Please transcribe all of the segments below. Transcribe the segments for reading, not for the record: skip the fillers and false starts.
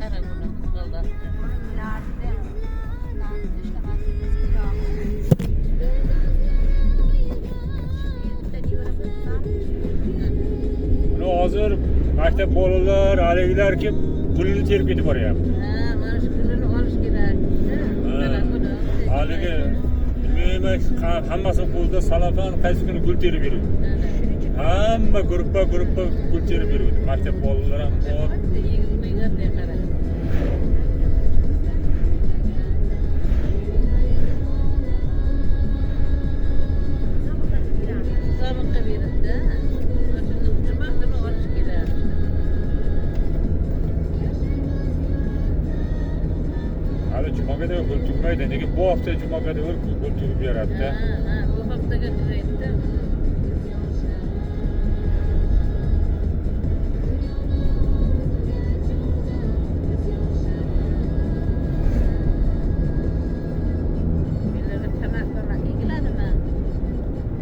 Kara bunu kızıldı. Bunu hazır maktab bolalar, haligilar ki pulini terib ketib boryapti. Ha, mana shu pulini olish kerak. Haligi bilmayman, hammasini qo'lida salafan qaysi kuni gul terib beradi. Hamma gruppa gul terib beradi. Maktab bolalar ham bor. Hali jumaga da gul tugmaydi. Nega bu hafta jumaga da gul tugib beradi-da. Ha, bu haftaga tugaydi.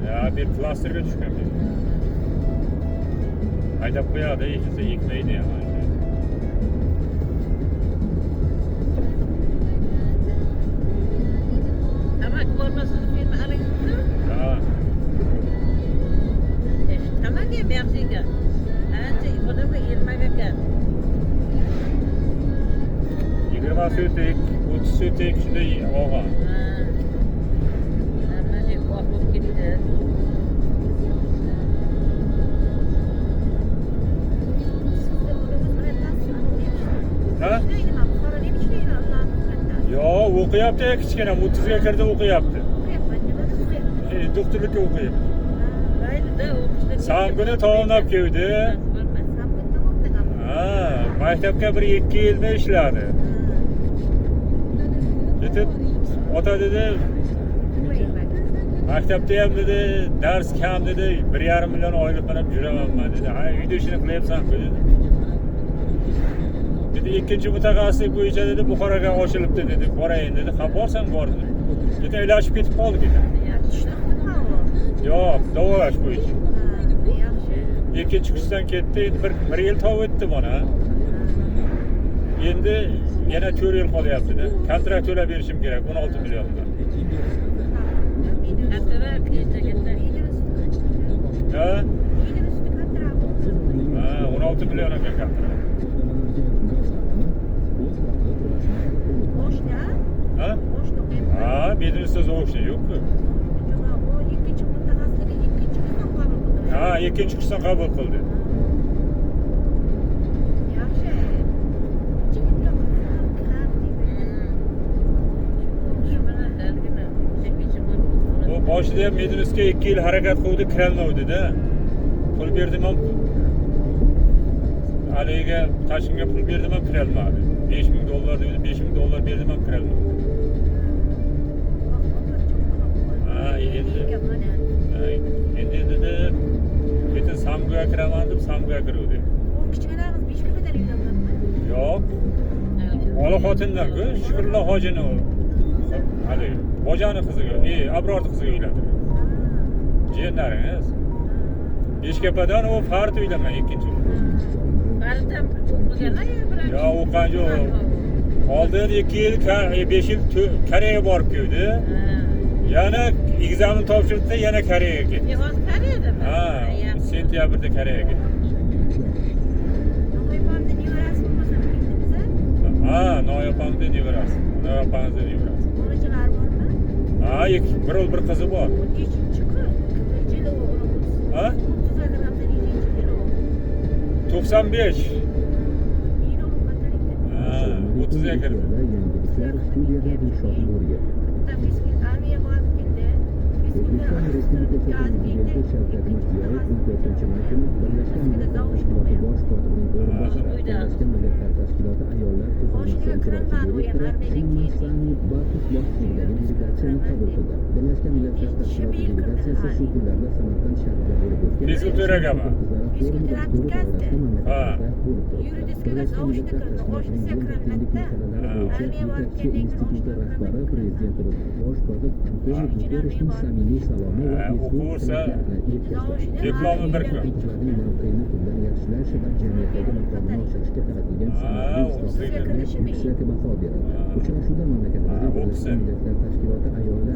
Ya bir klasterga tushgan. Haydab qo'yadi, ekilsa ekmaydi ham. Tamak bo'lmasa firma alingizmi? Ha. Tamak ham yaxshi ekan. Ancha odamga 20 ekan. 20 so'tek, 30 so'tek shunday olgan. Hammaga qo'rqib ketdi. Ha? Yo, o'qiyapti, kichkina 30 ga kirdi o'qiyapti. Doktorlikka o'qiyapti. Maylida o'qishda. Samguni tamomlab keldi. Ha, maktabga bir 2 yilda ishladi. Ketib, ota dedi, maktabda ham dedi, dars kam dedi, 1,5 million oylik qilib yuraman dedi. Ha, uyda ishini qilyapsan-ku dedi. Dedi, ikkinchi mutaxassislik bo'yicha dedi, Buxoroga ochilibdi dedi. Borayin dedi. Ha, borsam bor dedi. Dedi, ilashib ketib qoldi dedi. Yo'q, davolash bo'yicha. Ikkinchi kursdan ketdi, endi bir yil tov o'tdi mana. Endi yana 4 yil qolyapti-da. Kontrakt to'lab berishim kerak 16 milliondan. Ha? Ha, 16 million ekan kontrakt. Ha? Ha, biznesda o'qish yo'q-ku. Ha, ikkinchi kursdan qabul qildi. Bu boshida ham Medinusga 2 yil harakat qildi, kirolmadi-da. Pul berdim ham. Aliga tashimga pul berdim ham kirolmadi. $5,000 dedi, $5,000 berdim ham kirolmadi. Ha, endi dedi, ketin Samguga kiraman deb Samguga kirdi. O kichkinalarimiz 5 kun bedel uylanganmi? Yo'q. Ola xotindan-ku, Shukrullo hojini hali bojani qiziga, Abrorni qiziga uylandi. Jiyanlaringiz. Beshkapadan u Fard uylangan ikkinchi. Fardam bo'lganlar bilan. Yo, u qancha oldin 2 yil, 5 yil Koreyaga borib keldi. Yana ekzamen topshirdi, yana Koreyaga ketdi. Hozir Koreyadami? Ha, sentyabrda Koreyaga ketdi. Noyabonda nevarasi bo'lmasa birdingizmi? Ha, Noyabonda nevarasi. Noyabonda nevarasi. Bolachalar bormi? Ha, bir qizi bor. Nechinchi kun? Yili o'g'limiz. Ha? 30 ga kirganda nechinchi yili u? 95. Meni o'g'lim qanday ekan? Ha, 30 ga kirdi. Studiyada Dilshod Nurga. Armiya borib keldi. Shavkat Mirziyoyev 14 martani Birlashgan Millatlar Tashkiloti bosh kotibining o'rinbosari, Birlashgan Millatlar Tashkiloti ayollar ijrochi direktori Shimmas Sami Batus boshchiligidagi delegatsiyani qabul qildi. Birlashgan Millatlar Tashkiloti delegatsiyasi shu kunlarda Samarqand shahrida bo'lib o'tgan Diskuteraga mi? Birlashgan Millatlar Tashkilotining yo'l tenglik masalalari bo'yicha yetakchi instituti rahbari prezidentimiz bosh kotib Antonio Guterreshning samimiy salomli va Diplomi bir kun. ularning mavqeini tubdan yaxshilash va jamiyatdagi maqomini oshirishga qaratilgan yuksak baho berildi. Uchrashuvda mamlakatimizning Birlashgan Millatlar Tashkiloti ayollar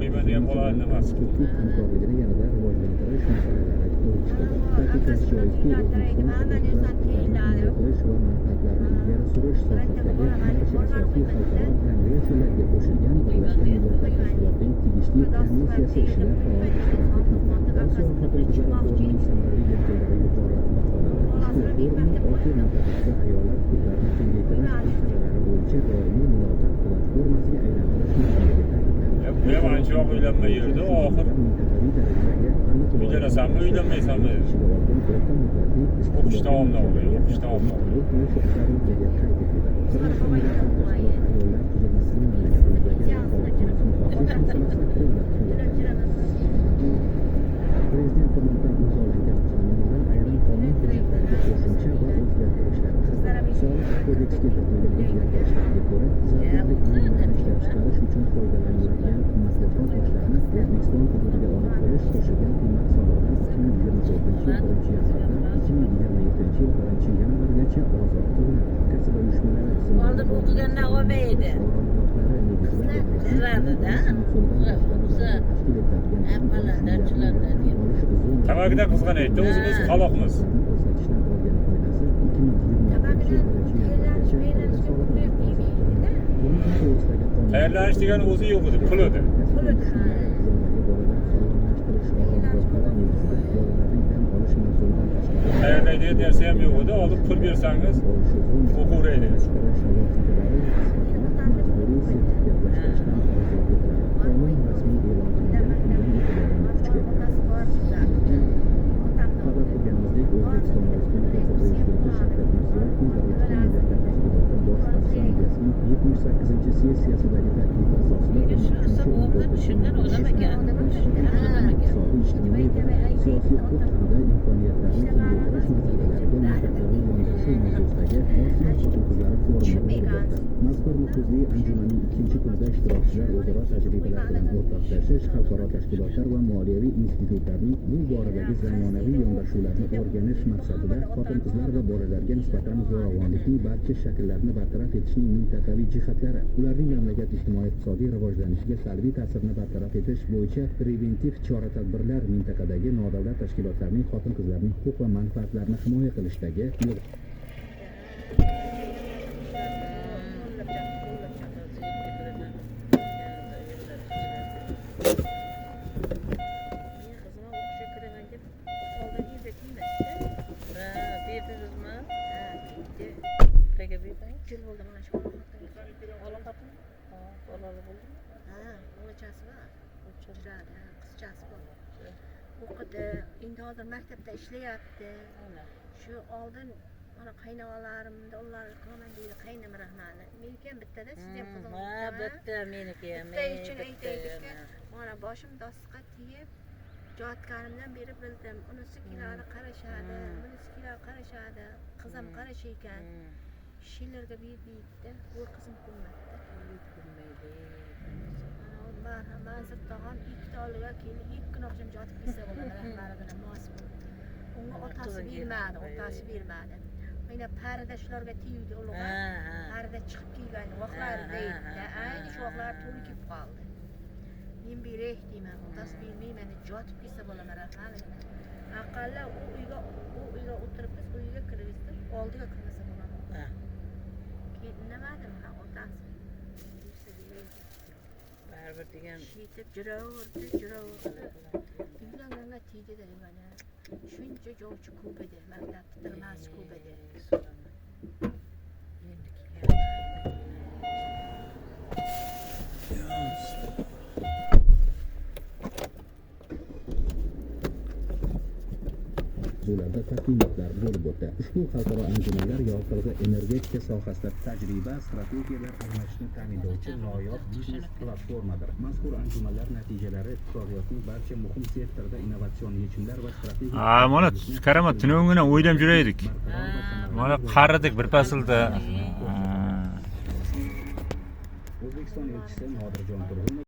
huquqiy hamkorligini yanada rivojlantirish masalalari ko'rib chiqildi. Ta'kidlash joizki, O'zbekiston qilish va manfaatlarni ilgari surish sohasidagi barcha asosiy xalqaro konvensiyalarga qo'shilgan Birlashgan Millatlar Tashkilotining tegishli komissiyasi ishida faol ishtirok etmoqda. Osiyo xotin-qizlar forumining samarali yakundalari yuqori baholandi. Ushbu forumning Osiyo mintaqasida ayollar huquqlarini kengaytirish masalalari bo'yicha doimiy muloqot platformasiga aylantirish mumkinligi ta'kidlandi. Bu ham ancha uylanmay yurdi, oxir uylanasanmi, uylanmaysanmi? O'qish davomida bo'ladi, o'qish davomida bo'ladi. Prezident tomonidan imzolangan qonunlar ayrim qonun hujjatlariga qo'shimcha va o'zgartirishlar kiritildi. Soliq kodeksiga kiritilgan o'zgartirishlarga ko'ra, zarurlik buyumlarini ishlab chiqarish uchun foydalaniladigan qimmatbaho toshlarni O'zbekiston hududiga olib kirish qo'shilgan qiymat solig'idan 2024 yil 1-yanvargacha ozod qilinadi. Kasb uyushmalari Oldin o'qiganda olmaydi. Qizlarida, Tamagida qizg'an aytdi, o'zimiz qaloqmiz. Tayyorlanish degan o'zi yo'q edi, pul edi. Tayyorlaydi dersa ham yo'q edi, olib pul bersangiz o'qiveraydi. O'zbekiston Respublikasi Prezidenti Shavkat Mirziyoyevning Birlashgan Millatlar Tashkiloti Bosh Assambleyasining 78-sessiyasidagi taklif asosida ijtimoiy va siyosiy huquq hamda imkoniyatlarni kengaytirish masalalariga mintaqaviy yondashuv mavzusidagi Osiyo xotin-qizlari forumi bo'lib o'tdi. Mazkur nufuzli anjumanning ikkinchi kunida ishtirokchilar o'zaro tajribalar bilan o'rtoqlashish, xalqaro tashkilotlar va moliyaviy institutlarning bu boradagi zamonaviy yondashuvlarni o'rganish maqsadida xotin-qizlar va bolalarga nisbatan zo'ravonlikning barcha shaklarini bartaraf etishning mintaqaviy jihatlari, ularning mamlakat ijtimoiy-iqtisodiy rivojlanishiga salbiy ta'sirini bartaraf etish bo'yicha preventiv chora-tadbirlar, mintaqadagi nodavlat tashkilotlarning xotin-qizlarning huquq va manfaatlarini himoya qilishdagi endi hozir maktabda ishlayapti. Shu oldin mana qaynonalarimda ular qilaman deydi, qaynam rahmani. Meniki ham bittada, siz ham qizingiz. Ha, bitta meniki ham. Bitta uchun aytaylikki, mana boshim dastqa tegib, jotganimdan beri bildim. Unisikilar qarashadi, bunisikilar qarashadi, qizim qarashay ekan. Shillarga berdi, bu qizim ko'rmadi. Manzur tog'am ikkita oliga kelib, ikki kun oqshom jotib kelsa bo'ladi, rahbaridan mos bo'ldi. Unga otasi bermadi. Mana parda shularga tegdi ulug'a. Parda chiqib kelgan vaqtlar deydi. Ayni shu vaqtlar to'g'ri kelib qoldi. Men berek deyman, otasi bermayman, jotib kelsa bo'ladi, rahbaridan. Aqalla u uyga o'tirib biz uyga kirib, oldiga kirmasa bo'ladi. Keyin nima dedim, otasi baribir degan shitib jiraverdi. Uylanganға tegdi mana. Shuncha jovchi ko'p edi, maktab bitirmasi ko'p edi. uchrashuvlarda taqdimotlar bo'lib o'tdi. Ushbu xalqaro anjumanlar yoqilg'i energetika sohasida tajriba, strategiyalar almashishni ta'minlovchi noyob biznes platformadir. Mazkur anjumanlar natijalari iqtisodiyotning barcha muhim sektorida innovatsion yechimlar va strategiya mana karamat tunongina o'ylab yuraydik. Mana qaridik bir faslda. O'zbekiston elchisi Nodirjon Turg'unov